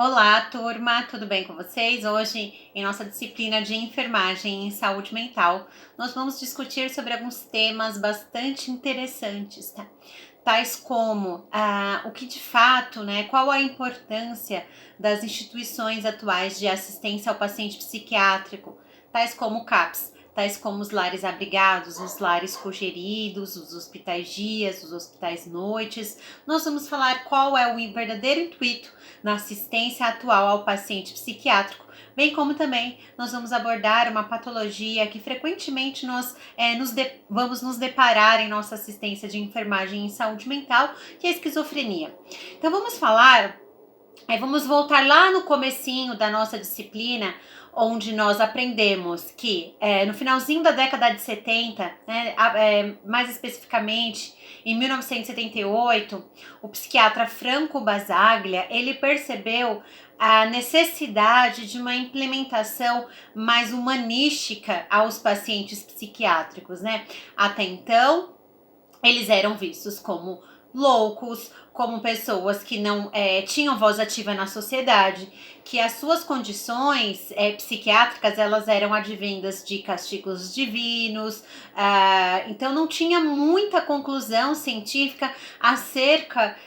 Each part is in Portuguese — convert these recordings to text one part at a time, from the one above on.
Olá, turma, tudo bem com vocês? Hoje, em nossa disciplina de enfermagem em saúde mental, nós vamos discutir sobre alguns temas bastante interessantes, tá? Tais como o que de fato, né, qual a importância das instituições atuais de assistência ao paciente psiquiátrico, tais como o CAPS, tais como os lares abrigados, os lares cogeridos, os hospitais dias, os hospitais noites. Nós vamos falar qual é o verdadeiro intuito na assistência atual ao paciente psiquiátrico, bem como também nós vamos abordar uma patologia que frequentemente nós vamos nos deparar em nossa assistência de enfermagem em saúde mental, que é a esquizofrenia. Então vamos voltar lá no comecinho da nossa disciplina, onde nós aprendemos que no finalzinho da década de 70, né, mais especificamente em 1978, o psiquiatra Franco Basaglia, ele percebeu a necessidade de uma implementação mais humanística aos pacientes psiquiátricos, né? Até então, eles eram vistos como loucos, como pessoas que não tinham voz ativa na sociedade, que as suas condições psiquiátricas elas eram advindas de castigos divinos, então não tinha muita conclusão científica acerca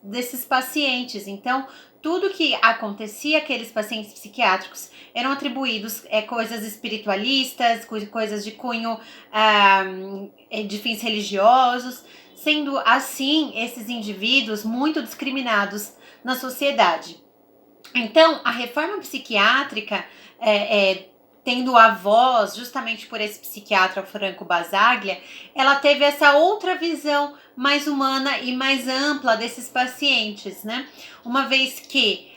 desses pacientes. Então, tudo que acontecia àqueles pacientes psiquiátricos eram atribuídos coisas espiritualistas, coisas de cunho de fins religiosos, sendo assim esses indivíduos muito discriminados na sociedade. Então, a reforma psiquiátrica, tendo a voz justamente por esse psiquiatra Franco Basaglia, ela teve essa outra visão mais humana e mais ampla desses pacientes, né? Uma vez que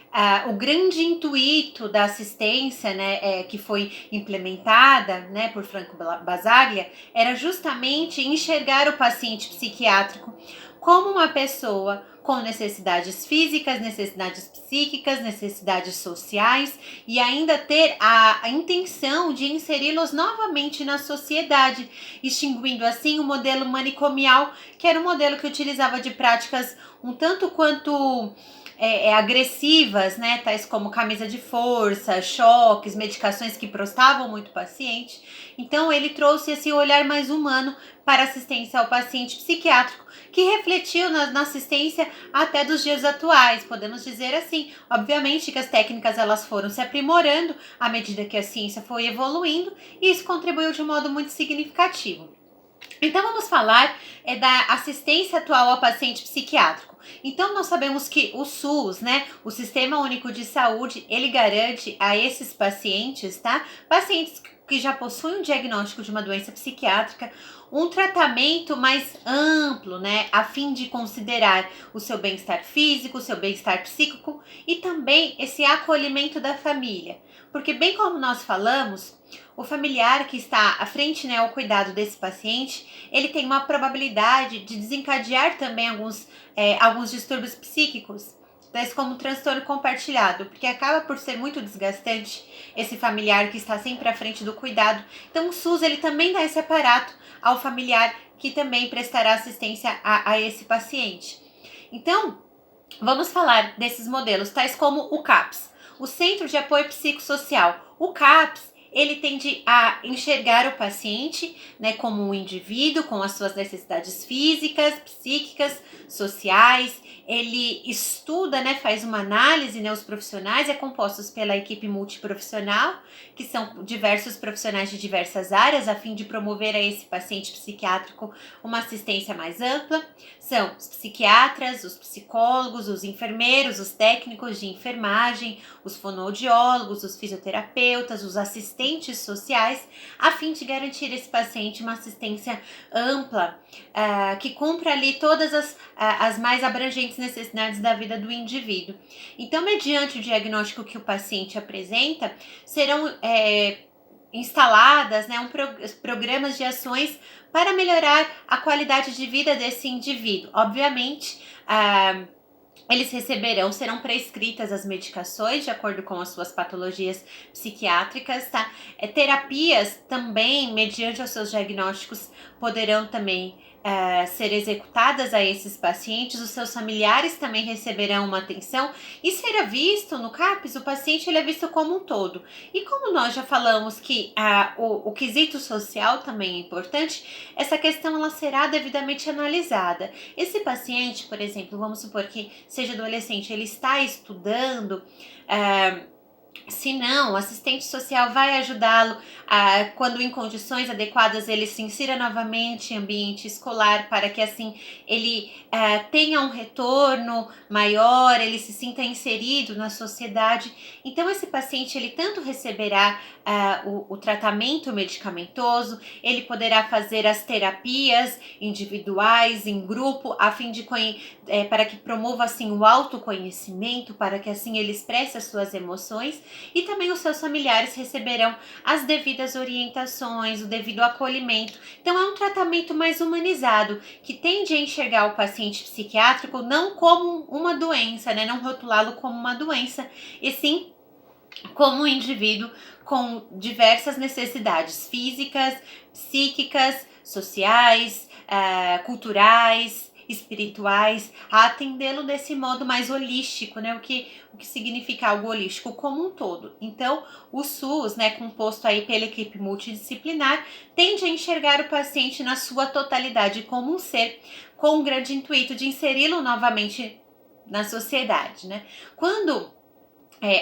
o grande intuito da assistência, né, que foi implementada, né, por Franco Basaglia, era justamente enxergar o paciente psiquiátrico como uma pessoa com necessidades físicas, necessidades psíquicas, necessidades sociais e ainda ter a intenção de inseri-los novamente na sociedade, extinguindo assim o modelo manicomial, que era um modelo que utilizava de práticas um tanto quanto agressivas, né, tais como camisa de força, choques, medicações que prostravam muito o paciente. Então ele trouxe esse olhar mais humano para assistência ao paciente psiquiátrico, que refletiu na assistência até dos dias atuais, podemos dizer assim. Obviamente que as técnicas elas foram se aprimorando à medida que a ciência foi evoluindo, e isso contribuiu de um modo muito significativo. Então vamos falar da assistência atual ao paciente psiquiátrico. Então nós sabemos que o SUS, né, o Sistema Único de Saúde, ele garante a esses pacientes, tá? Pacientes que já possuem um diagnóstico de uma doença psiquiátrica, um tratamento mais amplo, né, a fim de considerar o seu bem-estar físico, o seu bem-estar psíquico e também esse acolhimento da família. Porque bem como nós falamos, o familiar que está à frente, né, ao cuidado desse paciente, ele tem uma probabilidade de desencadear também alguns distúrbios psíquicos, tais como transtorno compartilhado, porque acaba por ser muito desgastante esse familiar que está sempre à frente do cuidado. Então o SUS ele também dá esse aparato ao familiar que também prestará assistência a esse paciente. Então, vamos falar desses modelos, tais como o CAPS, o Centro de Apoio Psicossocial. O CAPS, ele tende a enxergar o paciente, né, como um indivíduo com as suas necessidades físicas, psíquicas, sociais. Ele estuda, né, faz uma análise, né, os profissionais compostos pela equipe multiprofissional, que são diversos profissionais de diversas áreas, a fim de promover a esse paciente psiquiátrico uma assistência mais ampla. São os psiquiatras, os psicólogos, os enfermeiros, os técnicos de enfermagem, os fonoaudiólogos, os fisioterapeutas, os assistentes sociais, a fim de garantir a esse paciente uma assistência ampla, que cumpra ali todas as mais abrangentes necessidades da vida do indivíduo. Então, mediante o diagnóstico que o paciente apresenta, serão instaladas, né, programas de ações para melhorar a qualidade de vida desse indivíduo. Obviamente, eles serão prescritas as medicações de acordo com as suas patologias psiquiátricas, tá? Terapias também, mediante os seus diagnósticos, poderão também ser executadas a esses pacientes, os seus familiares também receberão uma atenção e será visto no CAPS, o paciente ele é visto como um todo. E como nós já falamos que o quesito social também é importante, essa questão ela será devidamente analisada. Esse paciente, por exemplo, vamos supor que seja adolescente, ele está estudando, se não, o assistente social vai ajudá-lo a, quando em condições adequadas, ele se insira novamente em ambiente escolar para que assim ele tenha um retorno maior, ele se sinta inserido na sociedade. Então esse paciente ele tanto receberá o tratamento medicamentoso, ele poderá fazer as terapias individuais, em grupo, a fim de para que promova assim o autoconhecimento, para que assim ele expresse as suas emoções, e também os seus familiares receberão as devidas orientações, o devido acolhimento. Então é um tratamento mais humanizado, que tende a enxergar o paciente psiquiátrico não como uma doença, né? Não rotulá-lo como uma doença, e sim como um indivíduo com diversas necessidades físicas, psíquicas, sociais, culturais, espirituais, a atendê-lo desse modo mais holístico, né? O que significa algo holístico como um todo. Então, o SUS, né, composto aí pela equipe multidisciplinar, tende a enxergar o paciente na sua totalidade como um ser, com o grande intuito de inseri-lo novamente na sociedade, né? Quando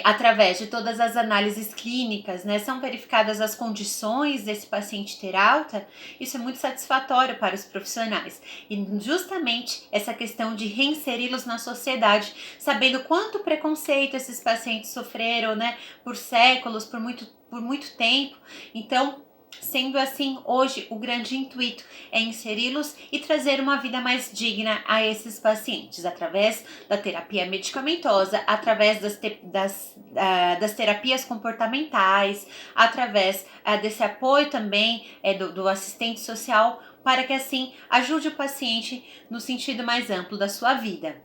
através de todas as análises clínicas, né, são verificadas as condições desse paciente ter alta, isso é muito satisfatório para os profissionais. E justamente essa questão de reinseri-los na sociedade, sabendo quanto preconceito esses pacientes sofreram, né, por séculos, por muito tempo. Então, sendo assim, hoje o grande intuito é inseri-los e trazer uma vida mais digna a esses pacientes, através da terapia medicamentosa, através das terapias comportamentais, através desse apoio também do assistente social, para que assim ajude o paciente no sentido mais amplo da sua vida.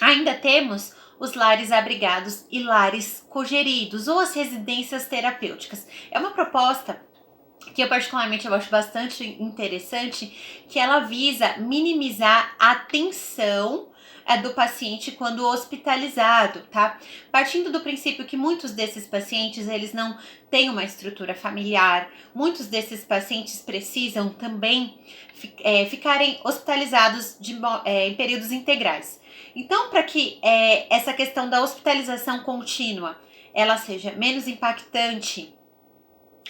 Ainda temos os lares abrigados e lares cogeridos, ou as residências terapêuticas. É uma proposta que eu particularmente eu acho bastante interessante, que ela visa minimizar a tensão do paciente quando hospitalizado, tá? Partindo do princípio que muitos desses pacientes, eles não têm uma estrutura familiar, muitos desses pacientes precisam também ficarem hospitalizados em períodos integrais. Então, para que essa questão da hospitalização contínua, ela seja menos impactante,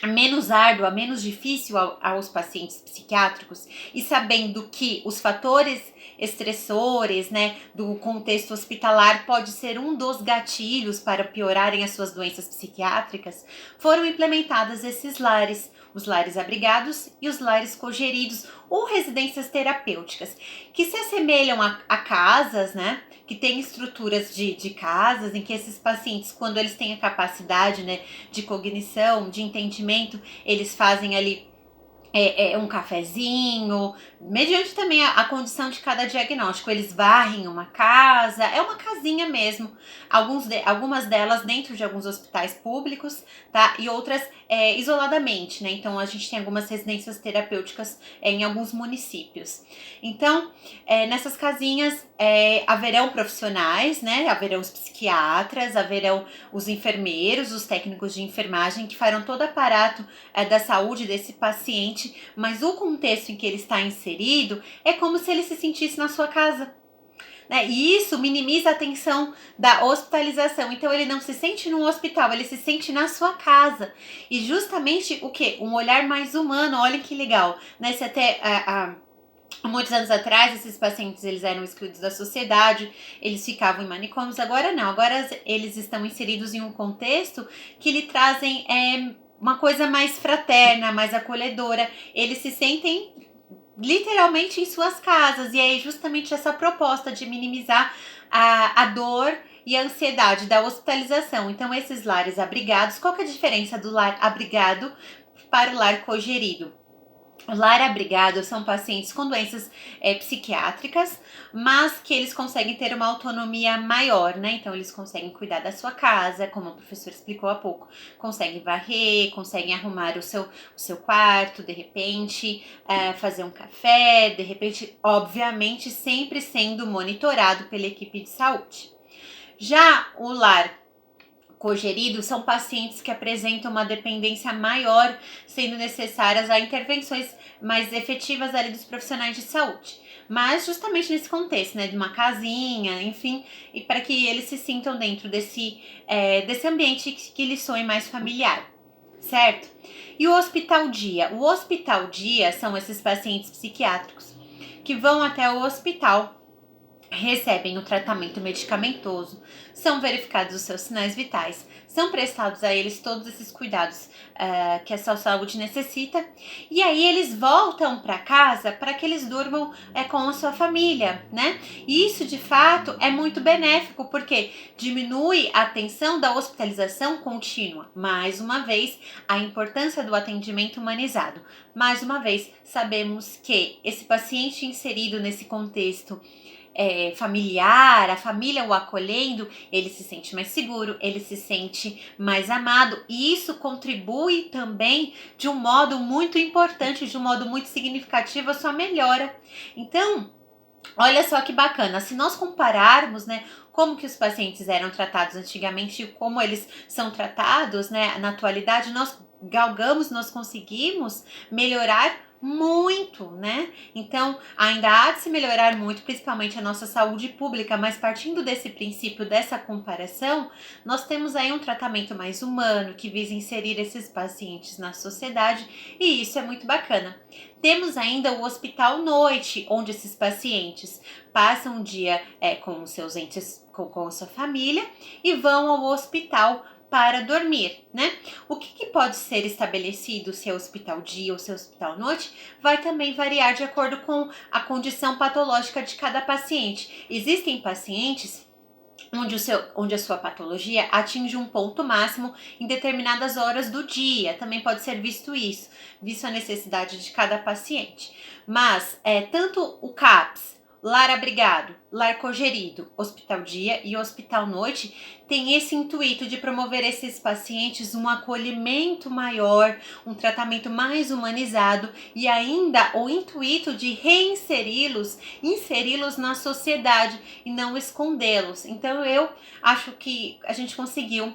menos árdua, menos difícil aos pacientes psiquiátricos, e sabendo que os fatores estressores, né, do contexto hospitalar pode ser um dos gatilhos para piorarem as suas doenças psiquiátricas, foram implementados esses lares, os lares abrigados e os lares cogeridos, ou residências terapêuticas, que se assemelham a casas, né, que tem estruturas de casas em que esses pacientes, quando eles têm a capacidade, né, de cognição, de entendimento, eles fazem ali um cafezinho, mediante também a condição de cada diagnóstico. Eles varrem uma casa, é uma casinha mesmo, algumas delas dentro de alguns hospitais públicos, tá? E outras isoladamente, né? Então a gente tem algumas residências terapêuticas em alguns municípios. Então, nessas casinhas haverão profissionais, né? Haverão os psiquiatras, haverão os enfermeiros, os técnicos de enfermagem que farão todo o aparato da saúde desse paciente, mas o contexto em que ele está inserido é como se ele se sentisse na sua casa, né? E isso minimiza a tensão da hospitalização. Então ele não se sente no hospital, ele se sente na sua casa. E justamente o que? Um olhar mais humano. Olha que legal, né? Se até há muitos anos atrás esses pacientes eles eram excluídos da sociedade, eles ficavam em manicômios. Agora não, agora eles estão inseridos em um contexto que lhe trazem uma coisa mais fraterna, mais acolhedora. Eles se sentem literalmente em suas casas, e é justamente essa proposta de minimizar a dor e a ansiedade da hospitalização. Então esses lares abrigados, qual que é a diferença do lar abrigado para o lar cogerido? Lar abrigado são pacientes com doenças psiquiátricas, mas que eles conseguem ter uma autonomia maior, né? Então, eles conseguem cuidar da sua casa, como o professor explicou há pouco, conseguem varrer, conseguem arrumar o seu quarto, de repente, fazer um café, de repente, obviamente, sempre sendo monitorado pela equipe de saúde. Já o lar cogerido são pacientes que apresentam uma dependência maior, sendo necessárias a intervenções mais efetivas ali dos profissionais de saúde. Mas justamente nesse contexto, né, de uma casinha, enfim, e para que eles se sintam dentro desse ambiente que lhes soe mais familiar, certo? E o hospital dia? O hospital dia são esses pacientes psiquiátricos que vão até o hospital, recebem o tratamento medicamentoso, são verificados os seus sinais vitais, são prestados a eles todos esses cuidados que a sua saúde necessita, e aí eles voltam para casa para que eles durmam com a sua família, né? E isso de fato é muito benéfico porque diminui a tensão da hospitalização contínua. Mais uma vez, a importância do atendimento humanizado. Mais uma vez, sabemos que esse paciente inserido nesse contexto familiar, a família o acolhendo, ele se sente mais seguro, ele se sente mais amado, e isso contribui também de um modo muito importante, de um modo muito significativo a sua melhora. Então, olha só que bacana, se nós compararmos, né, como que os pacientes eram tratados antigamente e como eles são tratados, né, na atualidade, nós conseguimos melhorar muito, né? Então, ainda há de se melhorar muito, principalmente a nossa saúde pública, mas partindo desse princípio, dessa comparação, nós temos aí um tratamento mais humano que visa inserir esses pacientes na sociedade, e isso é muito bacana. Temos ainda o hospital noite, onde esses pacientes passam um dia com os seus entes, com a sua família, e vão ao hospital para dormir, né? O que pode ser estabelecido, se é hospital dia ou se é hospital noite, vai também variar de acordo com a condição patológica de cada paciente. Existem pacientes onde a sua patologia atinge um ponto máximo em determinadas horas do dia. Também pode ser visto a necessidade de cada paciente. Mas tanto o CAPS, lar abrigado, lar cogerido, hospital dia e hospital noite tem esse intuito de promover esses pacientes um acolhimento maior, um tratamento mais humanizado e ainda o intuito de inseri-los na sociedade e não escondê-los. Então eu acho que a gente conseguiu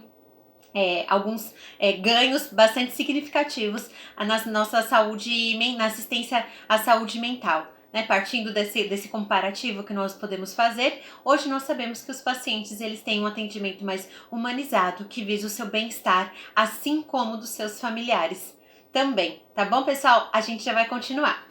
alguns ganhos bastante significativos na nossa saúde, na assistência à saúde mental. Né, partindo desse comparativo que nós podemos fazer, hoje nós sabemos que os pacientes eles têm um atendimento mais humanizado, que visa o seu bem-estar, assim como dos seus familiares também. Tá bom, pessoal? A gente já vai continuar.